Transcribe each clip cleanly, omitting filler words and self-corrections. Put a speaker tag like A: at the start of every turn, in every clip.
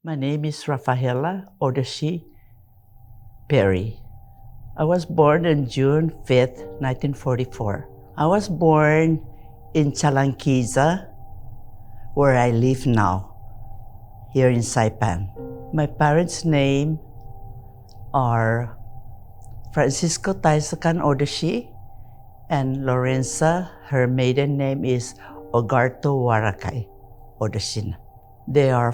A: My name is Rafaela Odoshi Perry. I was born on June 5th, 1944. I was born in Chalanquiza, where I live now, here in Saipan. My parents' name are Francisco Taisakan Odoshi and Lorenza. Her maiden name is Ogarto Warakay Odoshina. They are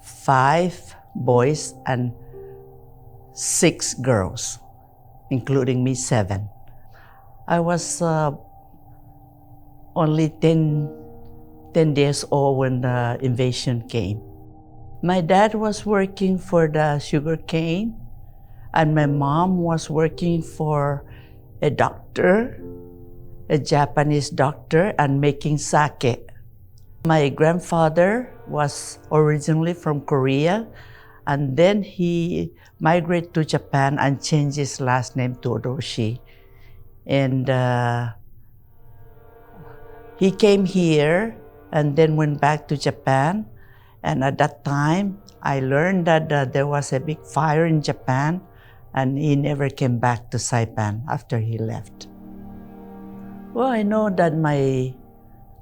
A: 5 boys and 6 girls, including me, 7. I was only 10 years old when the invasion came. My dad was working for the sugar cane, and my mom was working for a doctor, a Japanese doctor, and making sake. My grandfather was originally from Korea, and then he migrated to Japan and changed his last name to Odoshi. And he came here and then went back to Japan. And at that time, I learned that there was a big fire in Japan, and he never came back to Saipan after he left. Well, I know that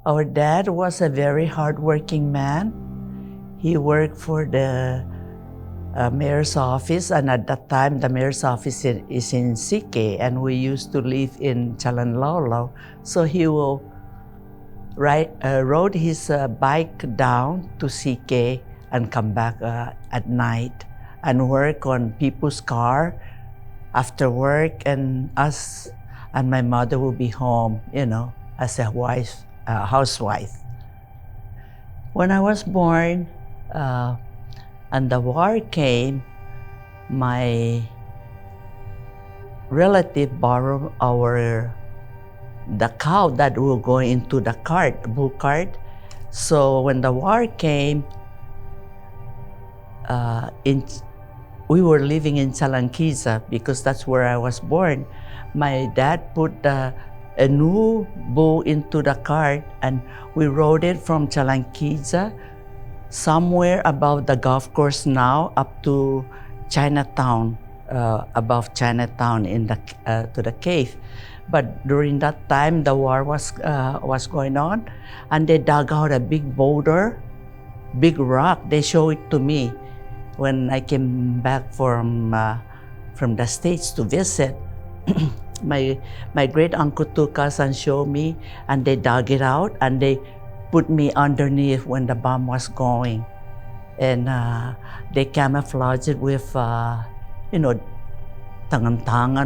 A: our dad was a very hardworking man. He worked for the mayor's office, and at that time, the mayor's office is in Sike, and we used to live in Chalanlolo. So he will rode his bike down to Sike and come back at night and work on people's car after work, and us and my mother will be home, as a housewife. When I was born and the war came, my relative borrowed the cow that will go into the bull cart. So when the war came, we were living in Chalanquiza because that's where I was born. My dad put a new bull into the cart, and we rode it from Chalanquiza somewhere above the golf course now up to Chinatown, above Chinatown to the cave. But during that time, the war was going on, and they dug out a big boulder, big rock. They showed it to me when I came back from the States to visit. My great uncle took us and showed me, and they dug it out and they put me underneath when the bomb was going, and they camouflaged it with tangan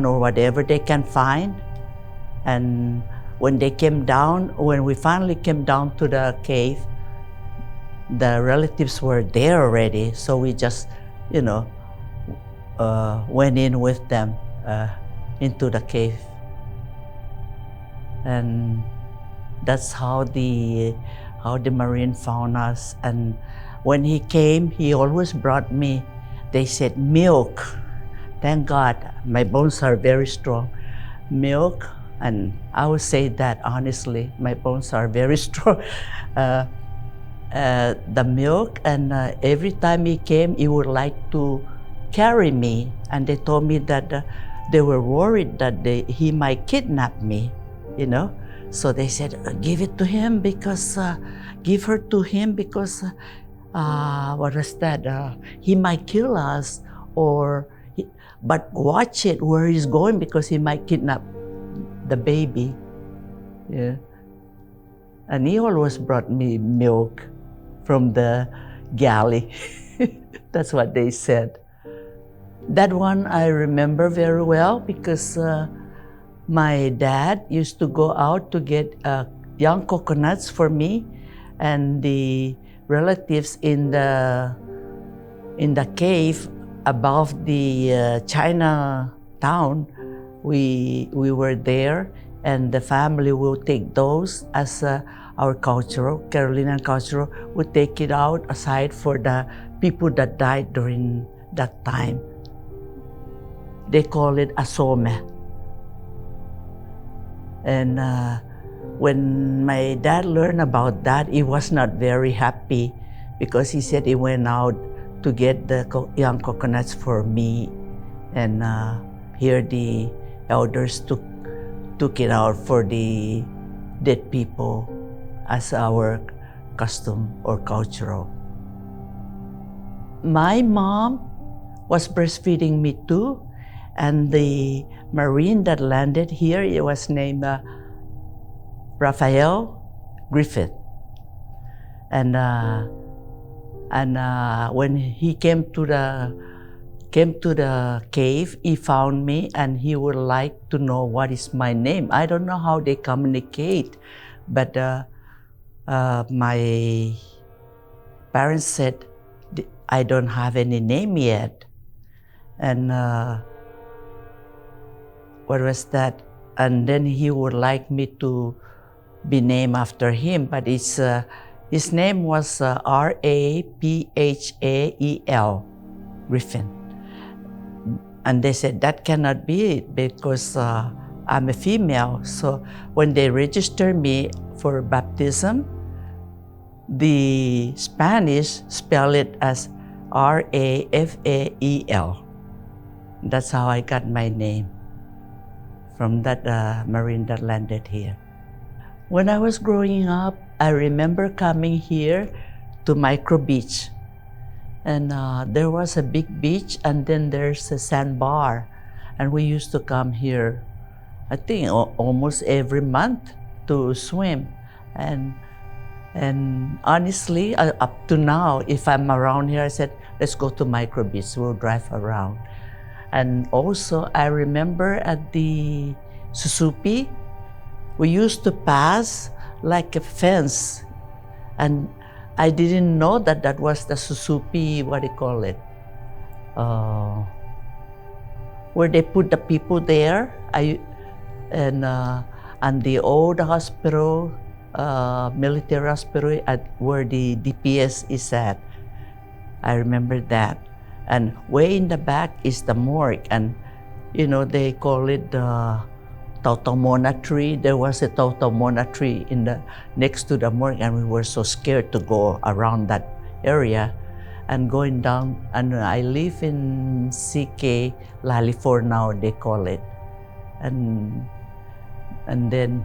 A: or whatever they can find. And when we finally came down to the cave, the relatives were there already. So we just, went in with them into the cave. And that's how the Marine found us. And when he came, he always brought me, they said, milk. Thank God, my bones are very strong. Milk. And I would say that honestly, my bones are very strong. The milk, and every time he came, he would like to carry me. And they told me that they were worried that he might kidnap me, So they said, give it to him because, give her to him because, what was that? He might kill us, but watch it where he's going because he might kidnap the baby. Yeah. And he always brought me milk from the galley. That's what they said. That one I remember very well because my dad used to go out to get young coconuts for me, and the relatives in the cave above the Chinatown, we were there, and the family will take those as our Carolinian cultural, would take it out aside for the people that died during that time. They call it asome. And when my dad learned about that, he was not very happy because he said he went out to get the young coconuts for me, and here the elders took it out for the dead people as our custom or cultural. My mom was breastfeeding me too, and the Marine that landed here, it was named Rafaela Griffith. And when he came to the cave, he found me, and he would like to know what is my name. I don't know how they communicate, but my parents said, I don't have any name yet. And what was that? And then he would like me to be named after him, but his name was Rapael, Griffin. And they said that cannot be it because I'm a female. So when they registered me for baptism, the Spanish spell it as Rafael. That's how I got my name, from that Marine that landed here. When I was growing up, I remember coming here to Micro Beach. And there was a big beach, and then there's a sandbar. And we used to come here, I think, almost every month to swim. And honestly, up to now, if I'm around here, I said, let's go to Micro Beach, we'll drive around. And also, I remember at the Susupi, we used to pass like a fence, and I didn't know that that was the Susupi, what do you call it? Where they put the people there. And the old hospital, military hospital, where the DPS is at. I remember that. And way in the back is the morgue, and they call it the Tautomona tree. There was a Tautomona tree next to the morgue, and we were so scared to go around that area. And going down, and I live in CK Lalifor now, they call it. And then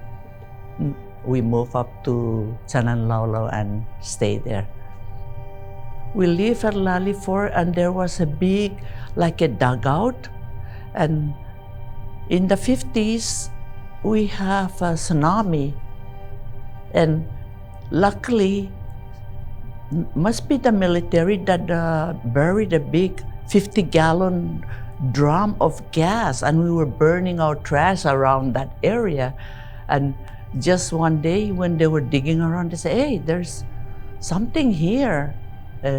A: we move up to Chananlaulau and stay there. We live at Lalifor, and there was a big, like a dugout. And in the 50s, we have a tsunami. And luckily, must be the military that buried a big 50-gallon drum of gas, and we were burning our trash around that area. And just one day when they were digging around, they said, hey, there's something here.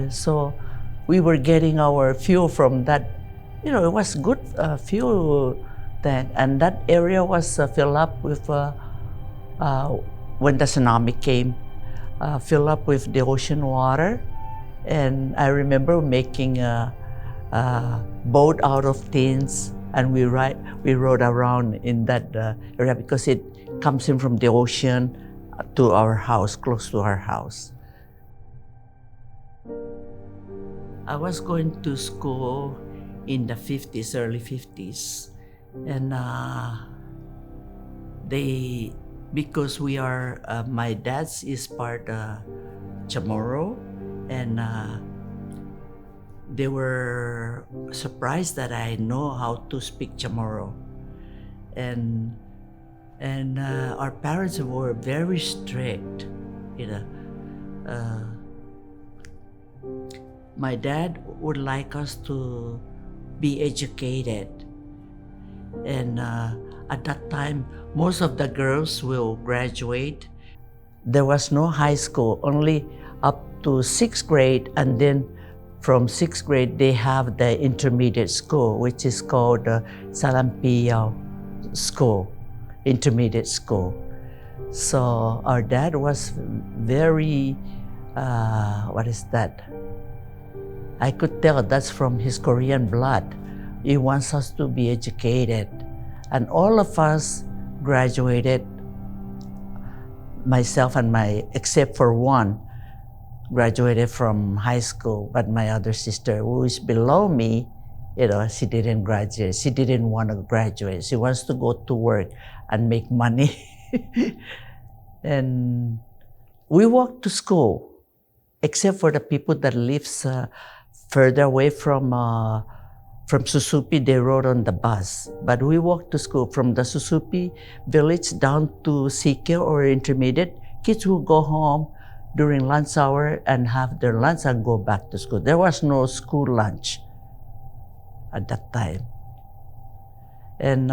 A: So we were getting our fuel from that. It was good fuel then. And that area was filled up with, when the tsunami came, filled up with the ocean water. And I remember making a boat out of tins, and we rode around in that area because it comes in from the ocean to our house, close to our house. I was going to school in the 50s, early 50s, and because we are, my dad's is part Chamorro, and they were surprised that I know how to speak Chamorro. And our parents were very strict, My dad would like us to be educated. And at that time, most of the girls will graduate. There was no high school, only up to 6th grade, and then from 6th grade, they have the intermediate school, which is called Salampiyao School, intermediate school. So our dad was very, what is that? I could tell that's from his Korean blood. He wants us to be educated. And all of us graduated, myself and except for one, graduated from high school, but my other sister, who is below me, she didn't graduate. She didn't want to graduate. She wants to go to work and make money. And we walked to school, except for the people that lives further away from Susupi. They rode on the bus. But we walked to school from the Susupi village down to Sikyo or intermediate. Kids will go home during lunch hour and have their lunch and go back to school. There was no school lunch at that time. And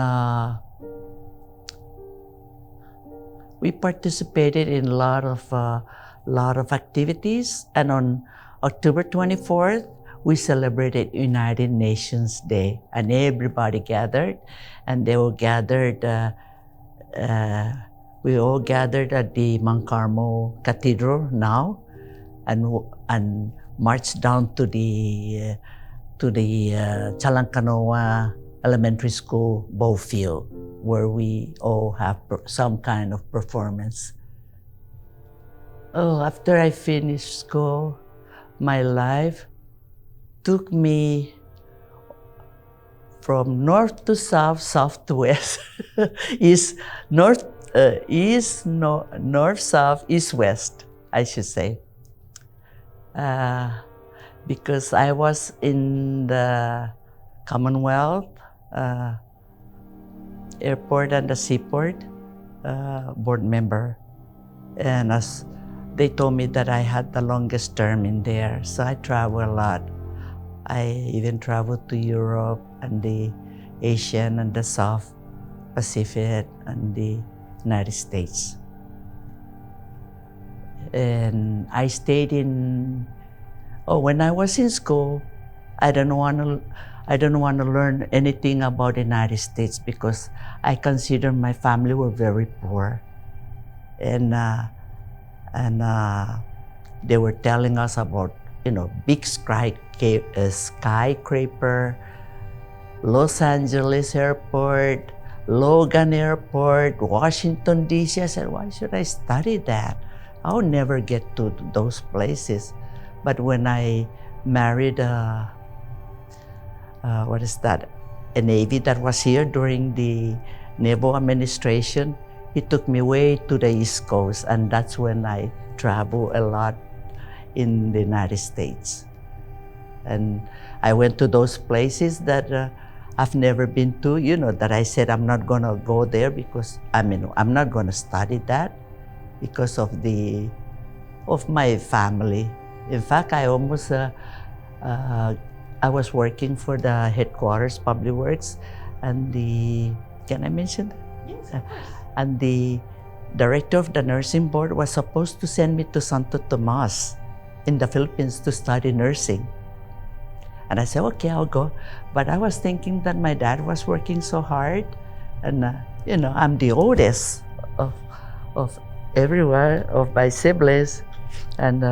A: we participated in a lot of activities. And on October 24th, we celebrated United Nations Day, and everybody gathered, and they all gathered. We all gathered at the Mount Carmel Cathedral now, and marched down to the Chalancanoa Elementary School ball field, where we all have some kind of performance. Oh, after I finished school, my life took me from north to south, south to west, north, south, east, west, I should say. Because I was in the Commonwealth Airport and the Seaport board member. And as they told me that I had the longest term in there, so I travel a lot. I even traveled to Europe and the Asian and the South Pacific and the United States. And I stayed when I was in school, I don't want to learn anything about the United States because I consider my family were very poor. And they were telling us about, big skyscraper, Los Angeles Airport, Logan Airport, Washington, D.C. I said, why should I study that? I'll never get to those places. But when I married, a Navy that was here during the Naval Administration, he took me way to the East Coast, and that's when I travel a lot in the United States. And I went to those places that I've never been to, that I said I'm not gonna go there because, I'm not gonna study that because of my family. In fact, I almost, I was working for the headquarters, Public Works, and can I mention that?
B: Yes, of course.
A: And the director of the nursing board was supposed to send me to Santo Tomas in the Philippines to study nursing. And I said, okay, I'll go. But I was thinking that my dad was working so hard, and I'm the oldest of everyone, of my siblings. And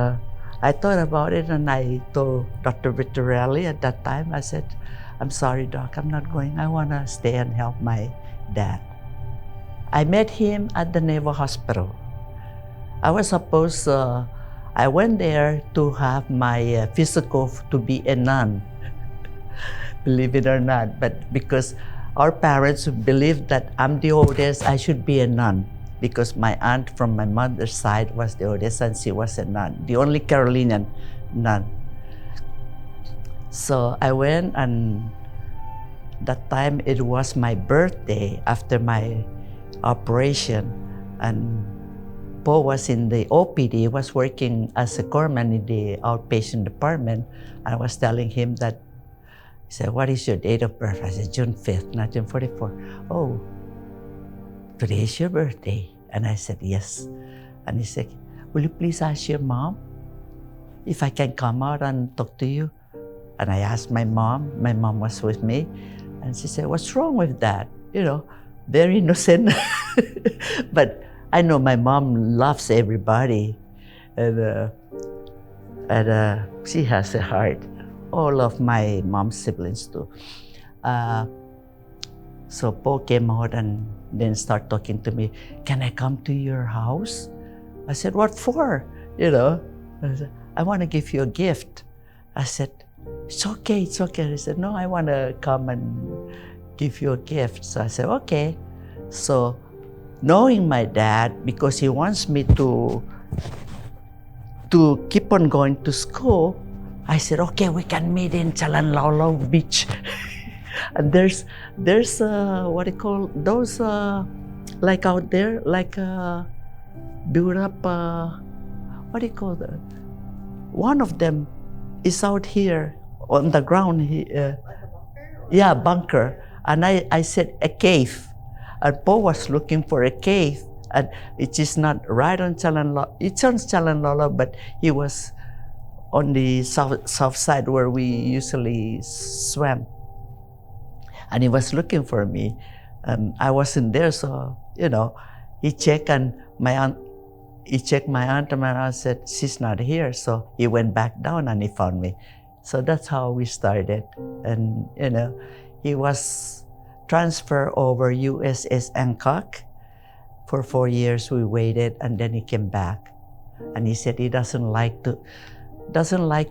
A: I thought about it, and I told Dr. Vittorelli at that time, I said, I'm sorry, Doc, I'm not going. I want to stay and help my dad. I met him at the Naval Hospital. I was supposed, I went there to have my physical to be a nun, believe it or not. But because our parents believed that I'm the oldest, I should be a nun, because my aunt from my mother's side was the oldest and she was a nun, the only Carolinian nun. So I went, and that time it was my birthday after my operation, and Paul was in the OPD, was working as a corpsman in the outpatient department. I was telling him that, he said, what is your date of birth? I said, June 5th, 1944. Oh, today is your birthday. And I said, yes. And he said, will you please ask your mom if I can come out and talk to you? And I asked my mom was with me, and she said, what's wrong with that? Very innocent. But I know my mom loves everybody, and she has a heart. All of my mom's siblings too. So Paul came out and then started talking to me. Can I come to your house? I said, what for? I want to give you a gift. I said, it's okay, it's okay. He said, no, I want to come and give you a gift. So I said, okay. So knowing my dad, because he wants me to keep on going to school, I said, okay, we can meet in Chalanlolo Beach. And there's what do you call those, like out there, like built up, what do you call that? One of them is out here on the ground. Yeah, bunker. And I said, a cave. And Paul was looking for a cave. And it is not right on Chalanlolo. It's on Chalanlolo, but he was on the south side where we usually swam. And he was looking for me. And I wasn't there, so, he checked, and my aunt and my aunt said, she's not here. So he went back down and he found me. So that's how we started. And, he was transferred over USS Hancock. For 4 years we waited, and then he came back. And he said he doesn't like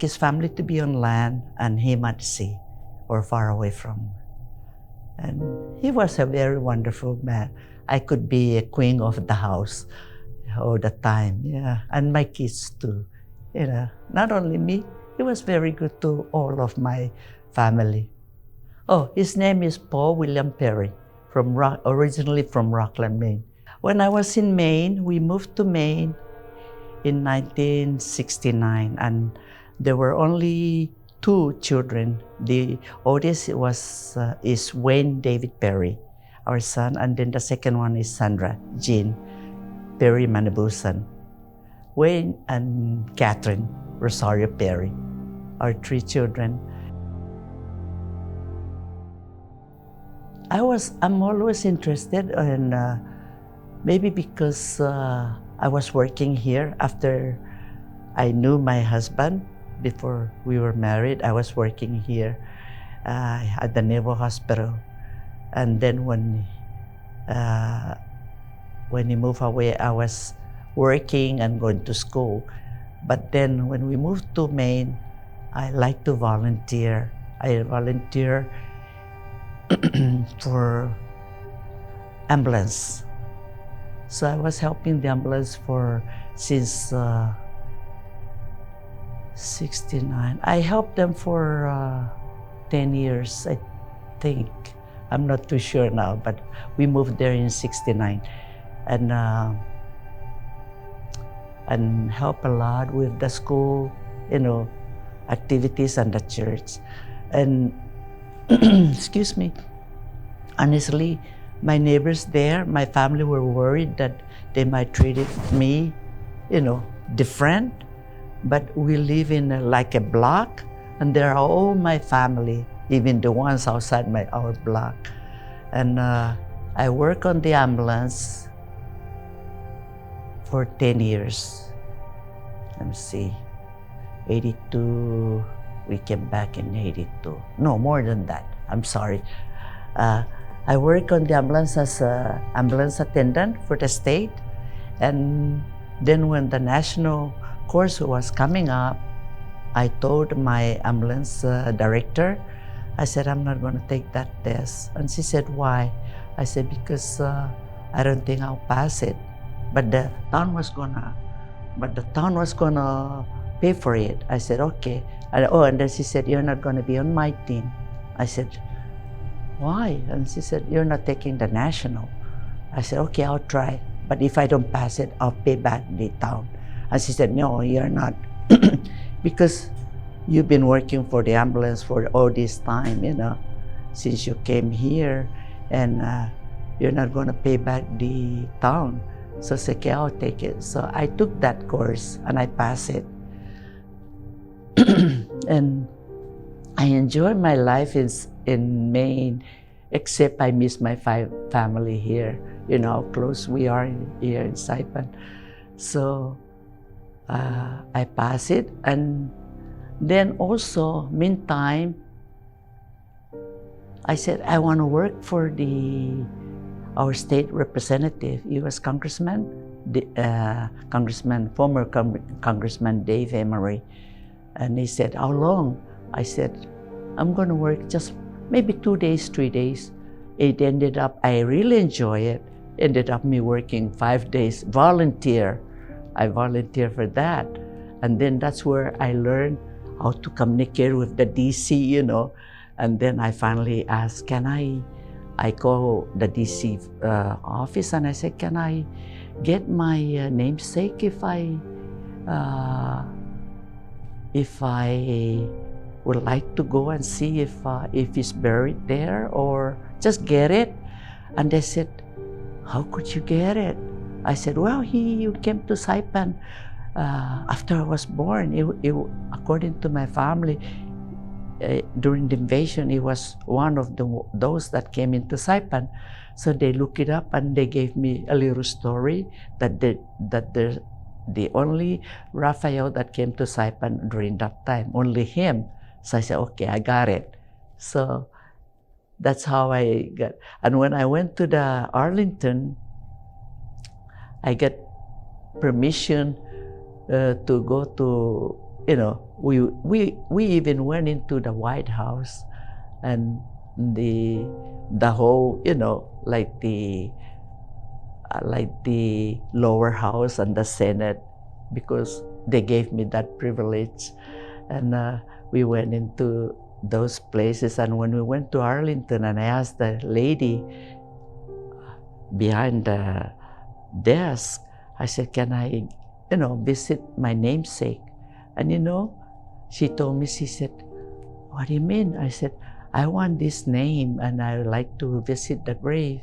A: his family to be on land and him at sea or far away from. And he was a very wonderful man. I could be a queen of the house all the time, yeah. And my kids too, Not only me, he was very good to all of my family. Oh, his name is Paul William Perry, originally from Rockland, Maine. When I was in Maine, we moved to Maine in 1969, and there were only 2 children. The oldest is Wayne David Perry, our son, and then the second one is Sandra Jean Perry Manabusan. Wayne and Catherine Rosario Perry, our 3 children. I'm always interested in, maybe because I was working here after I knew my husband. Before we were married, I was working here at the Naval Hospital. And then when he moved away, I was working and going to school. But then when we moved to Maine, I like to volunteer. I volunteer for ambulance. So I was helping the ambulance since 69. I helped them for 10 years, I think. I'm not too sure now, but we moved there in 69. And help a lot with the school, activities and the church. And excuse me, honestly, my neighbors there, my family were worried that they might treat me, different. But we live in like a block, and they're all my family, even the ones outside our block. And I work on the ambulance for 10 years. Let me see, 82, we came back in 82. No, more than that, I'm sorry. I work on the ambulance as an ambulance attendant for the state. And then when the national course was coming up, I told my ambulance director, I said, I'm not going to take that test. And she said, why? I said, because I don't think I'll pass it. But the town was gonna pay for it. I said, okay. And then she said, you're not going to be on my team. I said, why? And she said, you're not taking the national. I said, okay, I'll try. But if I don't pass it, I'll pay back the town. And she said, no, you're not. Because you've been working for the ambulance for all this time, since you came here, and you're not going to pay back the town. So I said, okay, I'll take it. So I took that course and I passed it. And I enjoy my life in Maine, except I miss my family here. How close we are here in Saipan. So I pass it, and then also, meantime, I said I want to work for our state representative, U.S. Congressman Former Congressman Dave Emery, and he said, "How long?" I said, "I'm going to work just maybe 2 days, 3 days." It ended up, I really enjoy it. Ended up me working 5 days, volunteer. I volunteer for that. And then that's where I learned how to communicate with the DC, And then I finally asked, I call the DC office and I said, "Can I get my namesake if I would like to go and see if he's buried there, or just get it?" And they said, "How could you get it?" I said, "Well, he came to Saipan after I was born. According to my family, during the invasion, he was one of those that came into Saipan." So they looked it up and they gave me a little story that the only Rafael that came to Saipan during that time, only him. So I said, "Okay, I got it." So that's how I got. And when I went to the Arlington, I got permission to go to, we even went into the White House and the whole, like the lower house and the Senate, because they gave me that privilege. And we went into those places. And when we went to Arlington, and I asked the lady behind the desk, I said, "Can I, visit my namesake?" And she told me, she said, "What do you mean?" I said, "I want this name and I would like to visit the grave."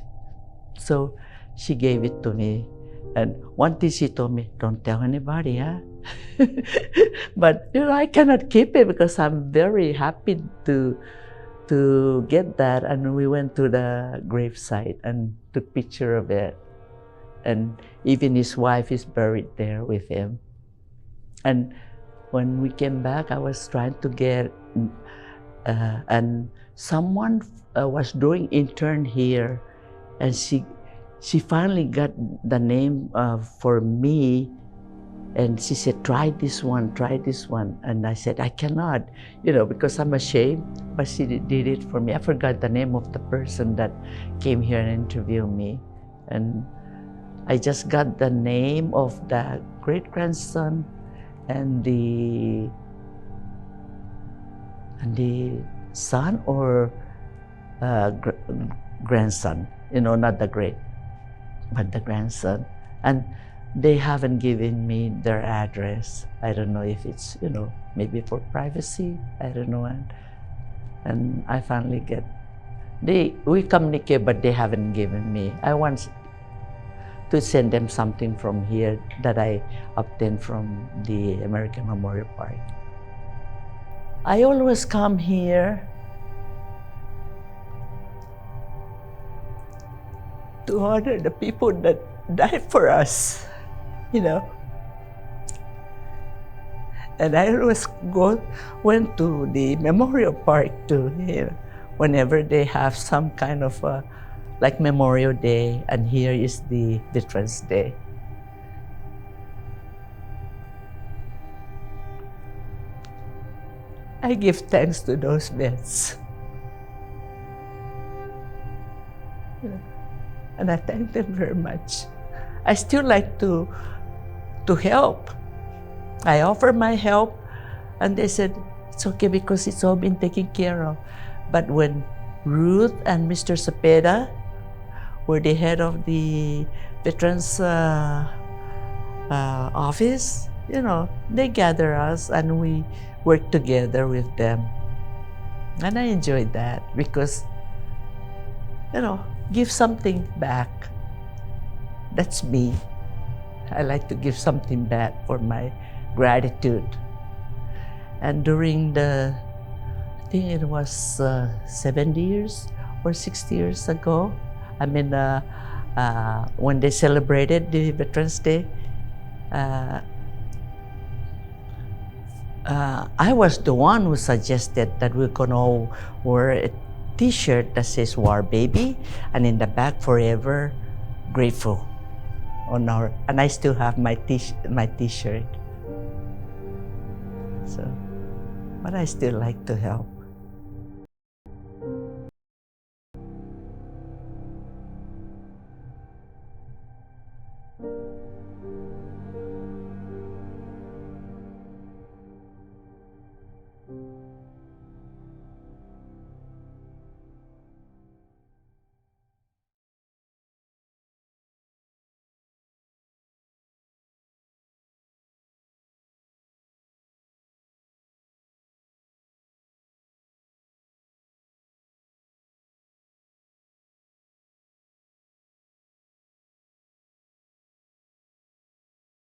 A: So she gave it to me. And one thing she told me, "Don't tell anybody, huh?" But I cannot keep it because I'm very happy to get that. And we went to the gravesite and took picture of it. And even his wife is buried there with him. And when we came back, I was trying to get, and someone was doing intern here, and she finally got the name for me, and she said, try this one. And I said, "I cannot, because I'm ashamed," but she did it for me. I forgot the name of the person that came here and interviewed me. And I just got the name of the great-grandson and the son or grandson, not the great, but the grandson. And they haven't given me their address. I don't know if it's, maybe for privacy. I don't know. And I finally we communicate, but they haven't given me. I want to send them something from here that I obtained from the American Memorial Park. I always come here to honor the people that died for us, And I always went to the Memorial Park too, whenever they have some kind of like Memorial Day, and here is the Veterans Day. I give thanks to those vets. And I thank them very much. I still like to help. I offer my help, and they said, it's okay because it's all been taken care of. But when Ruth and Mr. Cepeda were the head of the Veterans office, they gather us and we work together with them. And I enjoyed that because, give something back. That's me. I like to give something back for my gratitude. And during I think it was 70 years or 60 years ago, when they celebrated the Veterans Day, I was the one who suggested that we're gonna wear a t-shirt that says "War Baby" and in the back "Forever Grateful." on our, and I still have my T-shirt. So, but I still like to help.